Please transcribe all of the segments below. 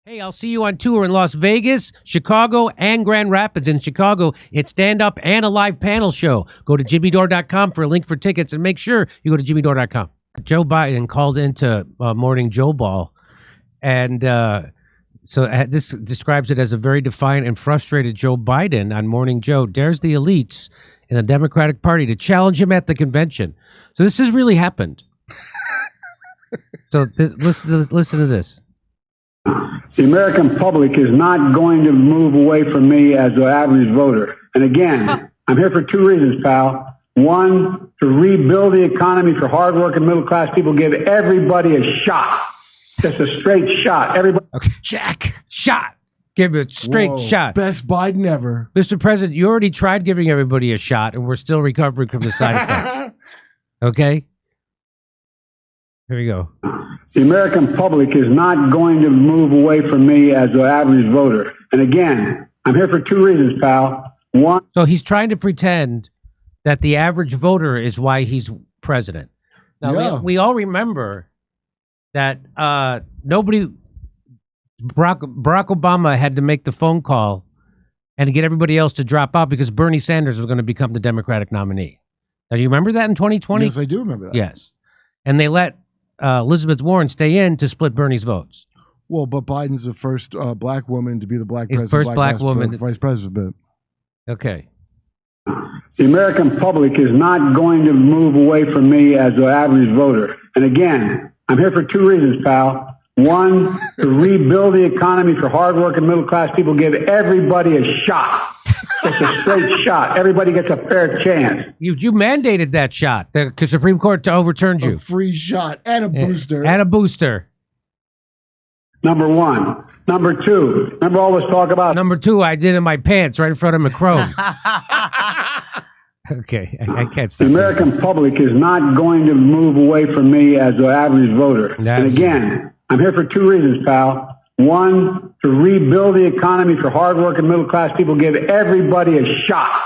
Hey, I'll see you on tour in Las Vegas, Chicago, and Grand Rapids. In Chicago, it's stand-up and a live panel show. Go to jimmydore.com for a link for tickets, and make sure you go to jimmydore.com. Joe Biden called into Morning Joe Ball, and this describes it as a very defiant and frustrated Joe Biden on Morning Joe dares the elites in the Democratic Party to challenge him at the convention. So this has really happened. So listen to this. The American public is not going to move away from me as an average voter. And again, I'm here for two reasons, pal. One, to rebuild the economy for hardworking middle-class people, give everybody a shot. Just a straight shot. Everybody. Okay, Jack, shot. Give it a straight shot. Best Biden ever. Mr. President, you already tried giving everybody a shot, and we're still recovering from the side effects. Okay? Here we go. The American public is not going to move away from me as an average voter. And again, I'm here for two reasons, pal. One. So he's trying to pretend that the average voter is why he's president. Now, we all remember that Barack Obama had to make the phone call and to get everybody else to drop out because Bernie Sanders was going to become the Democratic nominee. Now, do you remember that in 2020? Yes, I do remember that. Yes. And they let Elizabeth Warren stay in to split Bernie's votes. Well, but Biden's the first black woman to be the black president. First black woman. Vice president. Okay. The American public is not going to move away from me as an average voter. And again, I'm here for two reasons, pal. One, to rebuild the economy for hardworking middle-class people, give everybody a shot. Just a straight shot. Everybody gets a fair chance. You mandated that shot. The Supreme Court overturned you. A free shot and a booster. And a booster. Number one. Number two. Remember all this talk about... Number two, I did in my pants right in front of Macron. Okay, I can't stop. The American public is not going to move away from me as an average voter. And again, I'm here for two reasons, pal. One, to rebuild the economy for hardworking middle-class people, give everybody a shot.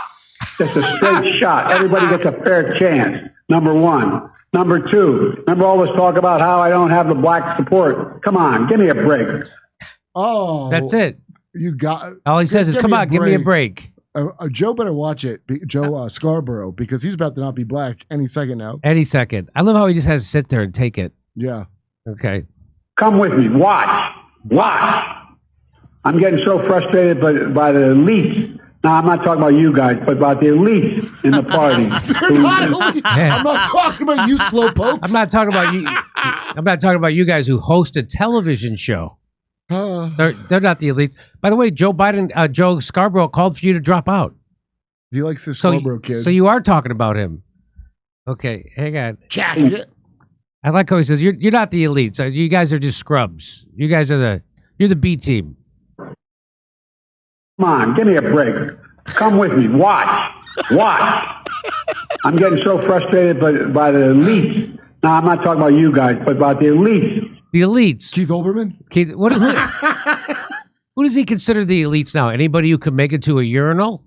Just a straight shot. Everybody gets a fair chance. Number one. Number two, remember all this talk about how I don't have the black support? Come on, give me a break. Oh. That's it. You got... All he says is, come on, give me a break. Joe better watch it, Joe Scarborough, because he's about to not be black any second now. Any second. I love how he just has to sit there and take it. Yeah. Okay. Come with me. Watch. I'm getting so frustrated by the elites. Now, I'm not talking about you guys, but about the elites in the party. I'm not talking about you slowpokes. I'm not talking about you. I'm not talking about you guys who host a television show. They're not the elite. By the way, Joe Scarborough called for you to drop out. He likes this Scarborough kid. So you are talking about him. Okay, hang on. Jack. I like how he says, you're not the elites. You guys are just scrubs. You guys are you're the B team. Come on, give me a break. Come with me. Watch. I'm getting so frustrated by the elites. Now, I'm not talking about you guys, but about the elites. The elites. Keith Olbermann? Who does he consider the elites now? Anybody who could make it to a urinal?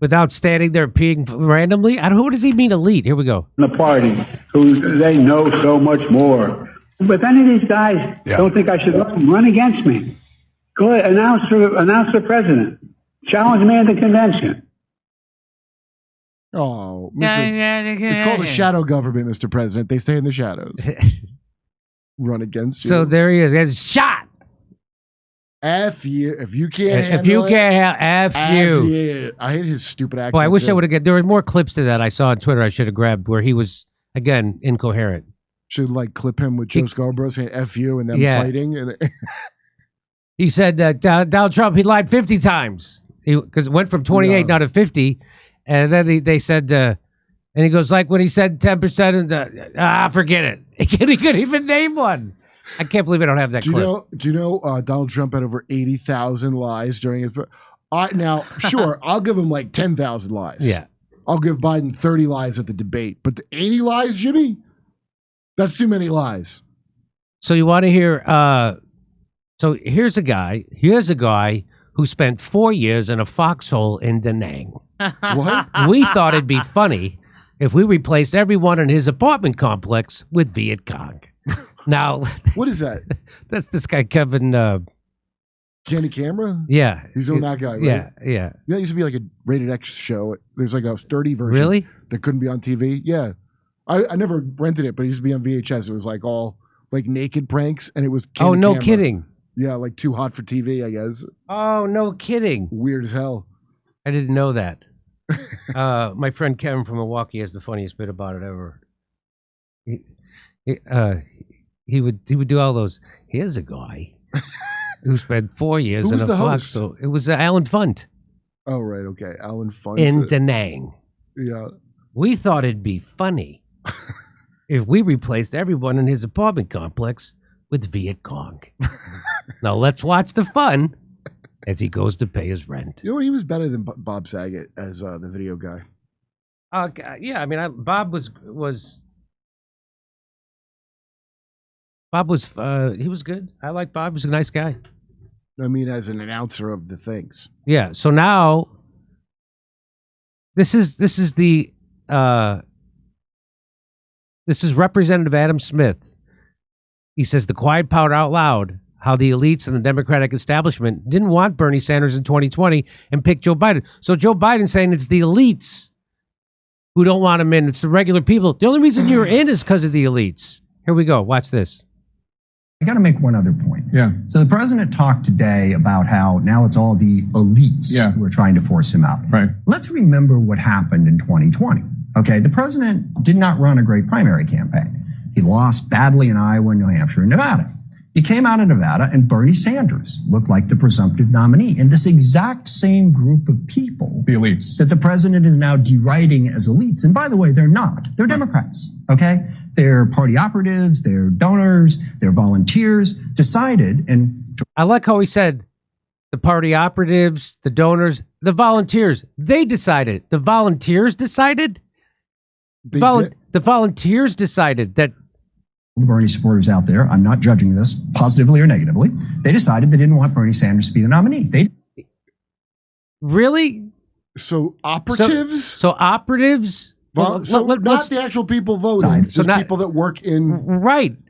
Without standing there peeing randomly? I don't know. What does he mean elite? Here we go. The party, who they know so much more. But any of these guys don't think I should run against me. Go ahead, announce for president. Challenge me at the convention. Oh, it's called a shadow government, Mr. President. They stay in the shadows. Run against you. So there he is. He has a shot. F you. If you can't F you. I hate his stupid accent. Boy, I wish I would have there were more clips to that I saw on Twitter I should have grabbed where he was, again, incoherent. Should clip him with Joe Scarborough saying F you and them fighting. And he said that Donald Trump, he lied 50 times. Because it went from 28 now to 50. And then they said, and he goes, like when he said 10%, and forget it. He couldn't even name one. I can't believe I don't have that clip. Do you know Donald Trump had over 80,000 lies during his... now, sure, I'll give him 10,000 lies. Yeah. I'll give Biden 30 lies at the debate. But the 80 lies, Jimmy? That's too many lies. So you want to hear... so here's a guy who spent 4 years in a foxhole in Da Nang. What? We thought it'd be funny if we replaced everyone in his apartment complex with Viet Cong. Now, what is that? That's this guy, Kevin. Candy Camera? Yeah. He's on that guy, right? Yeah. Yeah, it used to be like a rated X show. There's like a sturdy version. Really? That couldn't be on TV. Yeah. I never rented it, but it used to be on VHS. It was like all like naked pranks, and it was Candy Oh, no Camera. kidding. Yeah, like Too Hot for TV, I guess. Oh, no kidding. Weird as hell. I didn't know that. My friend Kevin from Milwaukee has the funniest bit about it ever. He would do all those. Here's a guy who spent 4 years in a Fox. So it was Alan Funt. Oh, right. Okay. Alan Funt. In Da Nang. Yeah. We thought it'd be funny if we replaced everyone in his apartment complex with Viet Cong. Now let's watch the fun as he goes to pay his rent. You know what? He was better than Bob Saget as the video guy. Yeah, I mean, Bob was he was good. I like Bob. He was a nice guy. I mean, as an announcer of the things. Yeah. So now this is Representative Adam Smith. He says the quiet part out loud how the elites and the Democratic establishment didn't want Bernie Sanders in 2020 and picked Joe Biden. So Joe Biden's saying it's the elites who don't want him in. It's the regular people. The only reason you're in is because of the elites. Here we go. Watch this. I got to make one other point. Yeah. So the president talked today about how now it's all the elites who are trying to force him out. Right. Let's remember what happened in 2020. Okay. The president did not run a great primary campaign. He lost badly in Iowa, New Hampshire, and Nevada. He came out of Nevada, and Bernie Sanders looked like the presumptive nominee. And this exact same group of people, the elites, that the president is now deriding as elites. And by the way, they're not. They're Democrats. Okay. They're party operatives, they're donors, they're volunteers, decided. And I like how he said the party operatives, the donors, the volunteers. They decided. The volunteers decided? The volunteers decided that. The Bernie supporters out there, I'm not judging this positively or negatively, they decided they didn't want Bernie Sanders to be the nominee. Really? So operatives? So operatives? Not the actual people voting, just people that work in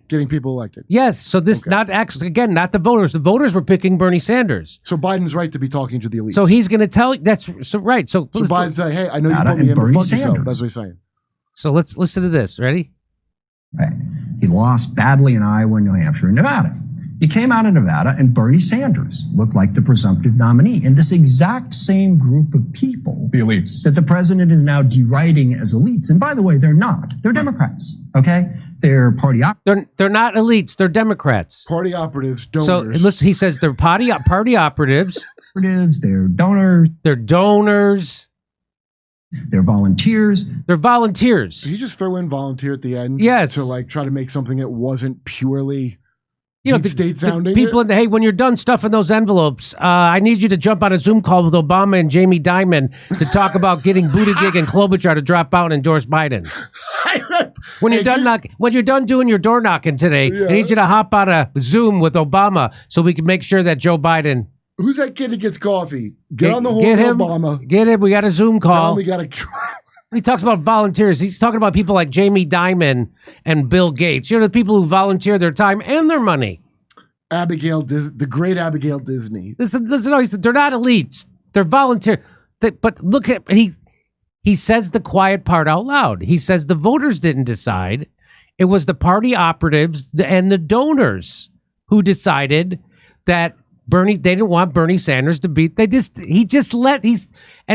getting people elected. Yes, so this not the voters. The voters were picking Bernie Sanders. So Biden's right to be talking to the elites. So he's going to tell that's so right. So Biden's saying, "Hey, I know you put me in, but fuck yourself." That's what he's saying. So let's listen to this. Ready? Right. He lost badly in Iowa, New Hampshire, and Nevada. He came out of Nevada, and Bernie Sanders looked like the presumptive nominee. And this exact same group of people, the elites, that the president is now deriding as elites. And by the way, they're not. They're Democrats. Okay, they're party. They're not elites. They're Democrats. Party operatives, donors. So listen, he says they're party operatives. They're donors. They're donors. They're volunteers. They're volunteers. Did he just throw in volunteer at the end? Yes. To like try to make something that wasn't purely. Deep state sounding. The people hey, when you're done stuffing those envelopes, I need you to jump on a Zoom call with Obama and Jamie Dimon to talk about getting Buttigieg and Klobuchar to drop out and endorse Biden. When you're done doing your door knocking today, I need you to hop on a Zoom with Obama so we can make sure that Joe Biden. Who's that kid that gets coffee? Get on the horn with Obama. Get him. We got a Zoom call. Tell him we got a. He talks about volunteers. He's talking about people like Jamie Dimon and Bill Gates. You know, the people who volunteer their time and their money. The great Abigail Disney. Listen, he said they're not elites. They're volunteer. But look at he says the quiet part out loud. He says the voters didn't decide. It was the party operatives and the donors who decided that they didn't want Bernie Sanders to beat. And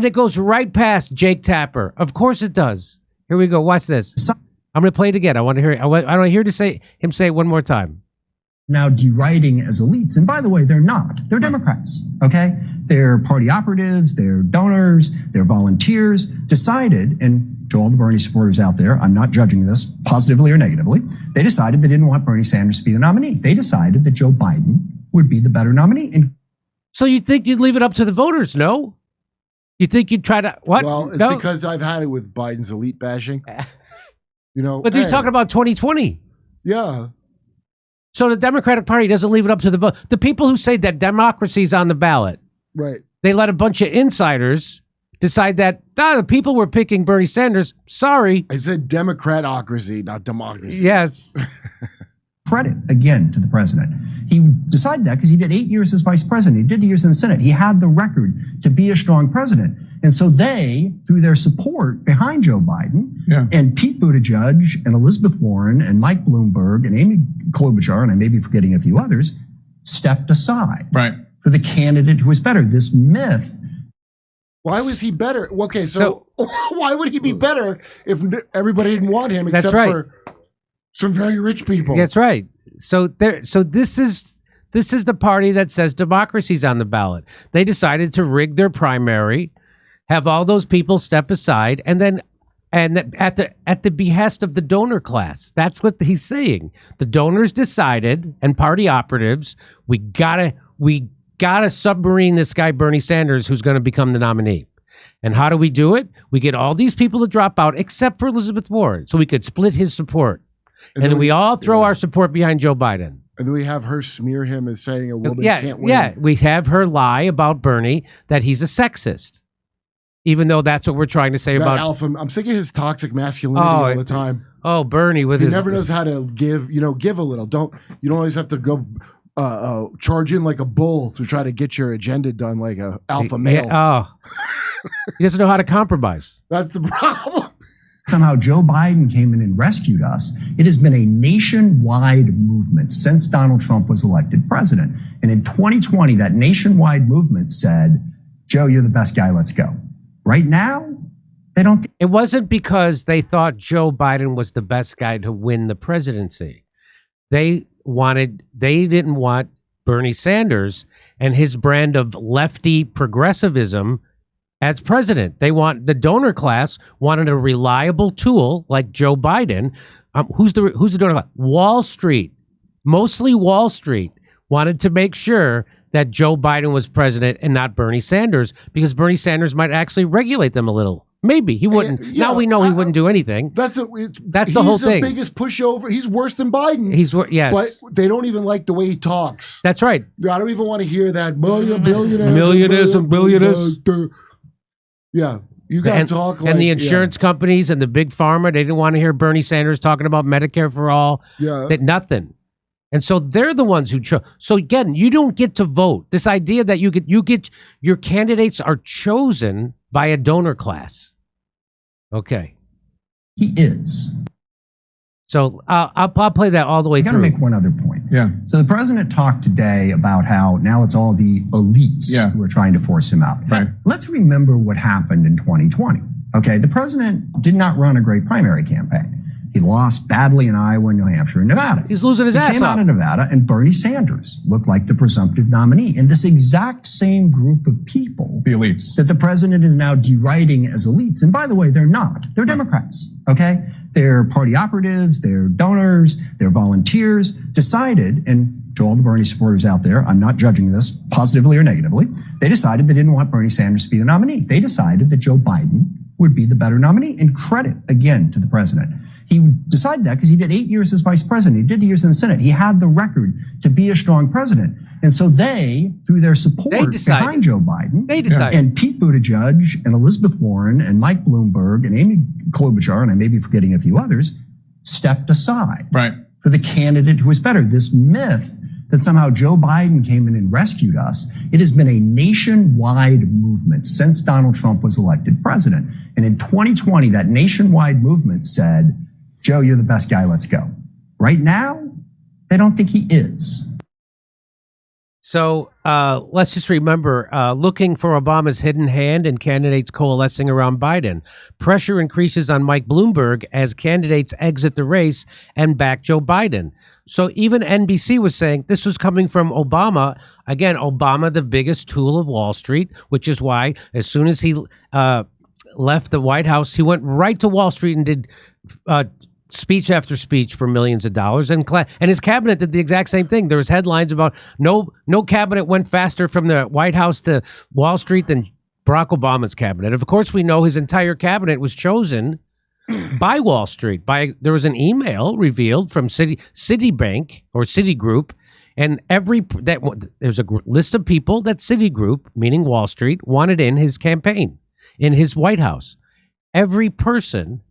it goes right past Jake Tapper. Of course it does. Here we go. Watch this. I'm going to play it again. I want to hear it. I want to hear him say it one more time. Now deriding as elites. And by the way, they're not. They're Democrats. Okay? They're party operatives. They're donors. They're volunteers. Decided, and to all the Bernie supporters out there, I'm not judging this positively or negatively, they decided they didn't want Bernie Sanders to be the nominee. They decided that Joe Biden would be the better nominee. And so you think you'd leave it up to the voters, no? You think you'd try to what? Well, it's because I've had it with Biden's elite bashing. But he's talking about 2020. Yeah. So the Democratic Party doesn't leave it up to the vote. The people who say that democracy's on the ballot, right? They let a bunch of insiders decide that the people were picking Bernie Sanders. Sorry, I said democratocracy, not democracy. Yes. Credit again to the president. He decided that because he did 8 years as vice president. He did the years in the Senate. He had the record to be a strong president. And so they, through their support behind Joe Biden, and Pete Buttigieg and Elizabeth Warren and Mike Bloomberg and Amy Klobuchar, and I may be forgetting a few others, stepped aside for the candidate who was better. This myth. Why was he better? Okay, so why would he be better if everybody didn't want him except for some very rich people? That's right. So this is the party that says democracy's on the ballot. They decided to rig their primary, have all those people step aside, and then at the behest of the donor class. That's what he's saying. The donors decided, and party operatives, we gotta submarine this guy Bernie Sanders, who's going to become the nominee. And how do we do it? We get all these people to drop out, except for Elizabeth Warren, so we could split his support. And then we all throw our support behind Joe Biden. And then we have her smear him as saying a woman can't win. Yeah, we have her lie about Bernie, that he's a sexist. Even though that's what we're trying to say that about alpha. I'm sick of his toxic masculinity all the time. Oh, Bernie with his... He never knows how to give a little. You don't always have to go charge in like a bull to try to get your agenda done like a alpha male. He doesn't know how to compromise. That's the problem. Somehow Joe Biden came in and rescued us. It has been a nationwide movement since Donald Trump was elected president. And in 2020, that nationwide movement said, Joe, you're the best guy, let's go. Right now, they don't. It wasn't because they thought Joe Biden was the best guy to win the presidency. They didn't want Bernie Sanders and his brand of lefty progressivism as president. The donor class wanted a reliable tool like Joe Biden. Who's the donor class? Wall Street, mostly Wall Street, wanted to make sure that Joe Biden was president and not Bernie Sanders, because Bernie Sanders might actually regulate them a little. Maybe he wouldn't. Now we know he wouldn't do anything. That's the whole thing. He's the biggest pushover. He's worse than Biden. Yes. But they don't even like the way he talks. That's right. I don't even want to hear that billionaires. Millionaires and billionaires. Yeah. You got to talk like... And the insurance companies and the big pharma, they didn't want to hear Bernie Sanders talking about Medicare for all. Yeah. Nothing. And so they're the ones who chose. So again, you don't get to vote. This idea that you get your candidates are chosen by a donor class. Okay. He is. So I'll play that all the way through. I got to make one other point. Yeah. So the president talked today about how now it's all the elites who are trying to force him out. Right. Let's remember what happened in 2020. Okay. The president did not run a great primary campaign. He lost badly in Iowa, New Hampshire, and Nevada. He's losing his ass off. He came out of Nevada, and Bernie Sanders looked like the presumptive nominee. And this exact same group of people, the elites, that the president is now deriding as elites. And by the way, they're not. They're Democrats, okay? They're party operatives, they're donors, they're volunteers, decided, and to all the Bernie supporters out there, I'm not judging this positively or negatively, they decided they didn't want Bernie Sanders to be the nominee. They decided that Joe Biden would be the better nominee. And credit, again, to the president. He decided that because he did 8 years as vice president. He did the years in the Senate. He had the record to be a strong president. And so they, through their support behind Joe Biden, and Pete Buttigieg and Elizabeth Warren and Mike Bloomberg and Amy Klobuchar, and I may be forgetting a few others, stepped aside for the candidate who was better. This myth that somehow Joe Biden came in and rescued us, it has been a nationwide movement since Donald Trump was elected president. And in 2020, that nationwide movement said, Joe, you're the best guy, let's go. Right now, they don't think he is. So let's just remember, looking for Obama's hidden hand and candidates coalescing around Biden. Pressure increases on Mike Bloomberg as candidates exit the race and back Joe Biden. So even NBC was saying this was coming from Obama. Again, Obama, the biggest tool of Wall Street, which is why as soon as he left the White House, he went right to Wall Street and did speech after speech for millions of dollars, and his cabinet did the exact same thing. There was headlines about no cabinet went faster from the White House to Wall Street than Barack Obama's cabinet. Of course, we know his entire cabinet was chosen by Wall Street. There was an email revealed from Citibank or Citigroup, and there's a list of people that Citigroup, meaning Wall Street, wanted in his campaign, in his White House. Every person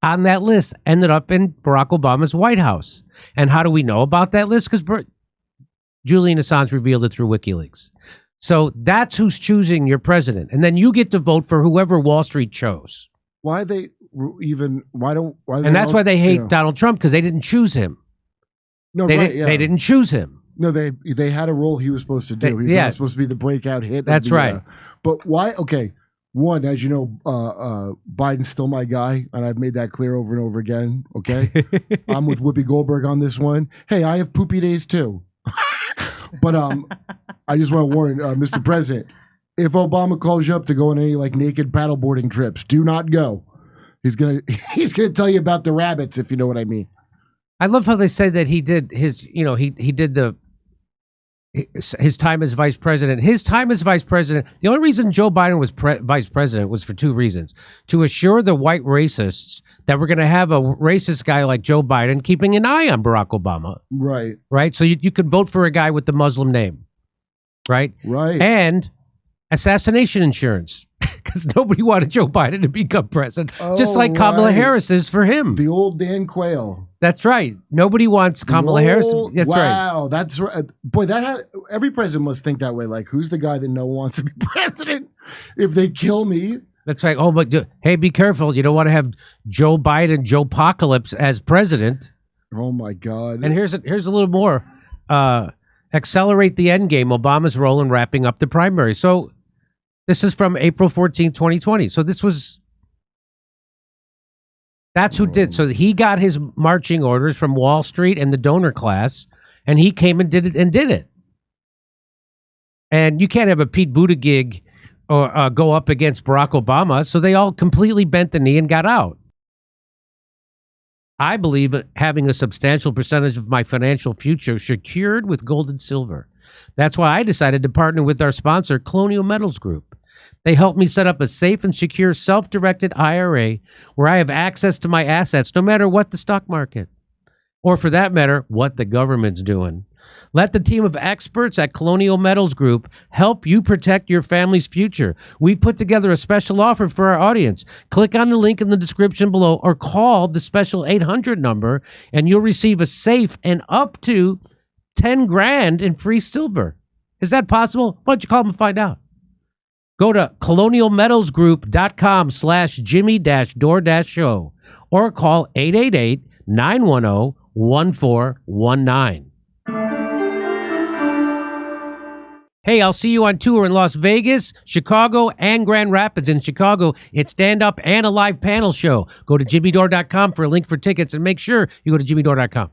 on that list ended up in Barack Obama's White House. And how do we know about that list? Because Julian Assange revealed it through WikiLeaks. So that's who's choosing your president. And then you get to vote for whoever Wall Street chose. Why they even, why don't, why and that's why they hate Donald Trump, because they didn't choose him. No, they they didn't choose him. No, they had a role he was supposed to do. He was not supposed to be the breakout hit. That's right. But why? Okay. One, as you know, Biden's still my guy, and I've made that clear over and over again. Okay. I'm with Whoopi Goldberg on this one. Hey, I have poopy days too. But I just want to warn Mr. President, if Obama calls you up to go on any like naked paddleboarding trips, do not go. He's gonna tell you about the rabbits, if you know what I mean. I love how they say that he did his, you know, he did his time as vice president. His time as vice president, the only reason Joe Biden was vice president was for two reasons. To assure the white racists that we're going to have a racist guy like Joe Biden keeping an eye on Barack Obama. Right. Right? So you could vote for a guy with the Muslim name. Right? Right. And assassination insurance. Because nobody wanted Joe Biden to become president. Just like Kamala Harris is for him. The old Dan Quayle. That's right. Nobody wants Kamala Harris. That's right. Wow, that's right. Boy, every president must think that way. Like, who's the guy that no one wants to be president if they kill me? That's right. Oh, but hey, be careful. You don't want to have Joe Biden, Joe Apocalypse as president. Oh my God. And here's a little more. Accelerate the end game. Obama's role in wrapping up the primary. So this is from April 14, 2020. So that's who did. So he got his marching orders from Wall Street and the donor class, and he came and did it. And you can't have a Pete Buttigieg or go up against Barack Obama. So they all completely bent the knee and got out. I believe that having a substantial percentage of my financial future secured with gold and silver. That's why I decided to partner with our sponsor, Colonial Metals Group. They helped me set up a safe and secure self-directed IRA where I have access to my assets no matter what the stock market, or for that matter, what the government's doing. Let the team of experts at Colonial Metals Group help you protect your family's future. We've put together a special offer for our audience. Click on the link in the description below or call the special 800 number and you'll receive a safe and up to 10 grand in free silver. Is that possible? Why don't you call them and find out? Go to colonialmetalsgroup.com/Jimmy-Dore-show or call 888-910-1419. Hey, I'll see you on tour in Las Vegas, Chicago, and Grand Rapids. In Chicago, it's stand-up and a live panel show. Go to jimmydore.com for a link for tickets and make sure you go to jimmydore.com.